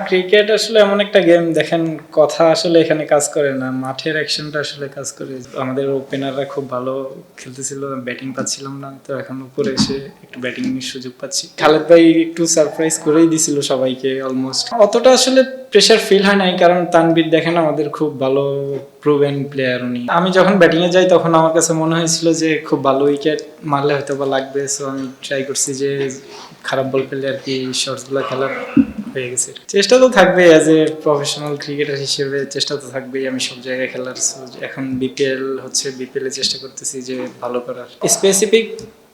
Cricket আসলে এমন একটা গেম, দেখেন কথা আসলে এখানে কাজ করে না, মাঠের অ্যাকশনটা আসলে কাজ করে। আমাদের ওপেনাররা খুব ভালো খেলতেছিল, ব্যাটিং পাচ্ছিলাম না, তো এখন উপরে এসে একটু ব্যাটিং এর সুযোগ পাচ্ছি। খালেদ ভাই একটু সারপ্রাইজ করেই দিছিল সবাইকে অলমোস্ট। অতটা আসলে প্রেশার ফিল হয় নাই, কারণ তানভীর দেখেন আমাদের খুব ভালো প্রুভেন প্লেয়ার উনি। আমি যখন ব্যাটিং এ যাই তখন আমার কাছে মনে হয়েছিল যে খুব ভালো উইকেট মারলে হয়তো বা লাগবে, সো আমি ট্রাই করছি যে খারাপ বল পেলে আর কি শর্টসগুলো খেলার হয়ে গেছে। চেষ্টা তো থাকবে, অ্যাজ এ প্রফেশনাল ক্রিকেটার হিসেবে চেষ্টা তো থাকবেই আমি সব জায়গায় খেলার। এখন বিপিএল হচ্ছে, বিপিএল এ চেষ্টা করতেছি যে ভালো করার। স্পেসিফিক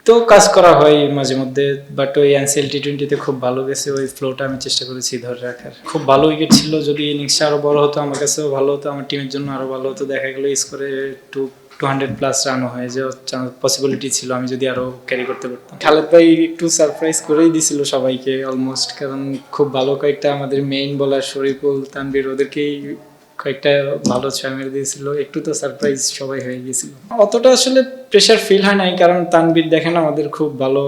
তো কাজ করা হয় মাঝে মধ্যে, বাট ওই এনসিএল টি20তে খুব ভালো গেছে, ওই ফ্লোটা আমি চেষ্টা করেছি ধরে রাখার। খুব ভালো উইকেট ছিল, যদি ইনিংসটা আরো বড় হতো আমার কাছেও ভালো হতো, আমার টিমের জন্য আরো ভালো হতো। দেখা গেলো স্কোরে 200+ রানও হয়ে যাওয়ার পসিবিলিটি ছিল আমি যদি আরো ক্যারি করতে পারতাম। খালেদ ভাই একটু সারপ্রাইজ করেই দিছিল সবাইকে অলমোস্ট, কারণ খুব ভালো কয়েকটা আমাদের মেইন বোলার শরীফুল, তানভীর ওদেরকেই কয়েকটা ভালো ছয় মেরে দিয়েছিল, একটু তো সারপ্রাইজ সবাই হয়ে গেছিল। অতটা আসলে প্রেশার ফিল হয় নাই, কারণ তানভীর দেখেন আমাদের খুব ভালো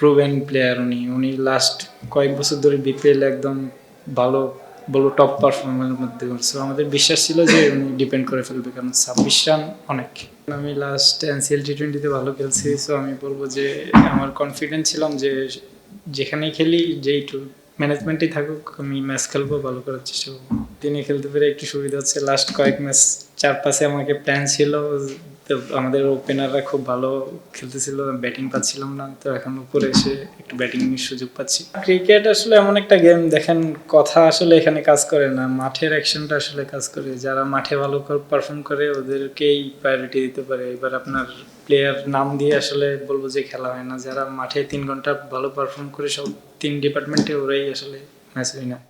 প্রুভেন প্লেয়ার উনি লাস্ট কয়েক বছর ধরে বিপিএল একদম ভালো বলবো টপ পারফরমেন্সের মধ্যে করছে। আমাদের বিশ্বাস ছিল যে উনি ডিপেন্ড করে ফেলবে, কারণ 26 রান অনেক। আমি লাস্ট এনসিএল টি20তে ভালো খেলছি, সো আমি বলবো যে আমার কনফিডেন্ট ছিলাম যে যেখানেই খেলি, যেই ম্যানেজমেন্টেই থাকুক, আমি ম্যাচ খেলবো, ভালো করার চেষ্টা করবো। দিনে খেলতে পেরে একটু সুবিধা হচ্ছে। লাস্ট কয়েক ম্যাচ 4-5-এ আমাকে প্ল্যান ছিল, তো আমাদের ওপেনাররা খুব ভালো খেলতেছিল, ব্যাটিং পাচ্ছিলাম না, তো এখন উপরে এসে একটু ব্যাটিং এর সুযোগ পাচ্ছি। ক্রিকেট আসলে এমন একটা গেম, দেখেন কথা আসলে এখানে কাজ করে না, মাঠের অ্যাকশনটা আসলে কাজ করে। যারা মাঠে ভালো পারফর্ম করে ওদেরকেই প্রায়োরিটি দিতে পারে। এবার আপনার প্লেয়ার নাম দিয়ে আসলে বলবো যে খেলা হয় না, যারা মাঠে 3 ঘন্টা ভালো পারফর্ম করে সব 3 ডিপার্টমেন্টে ওরাই আসলে ম্যাচ উইনার।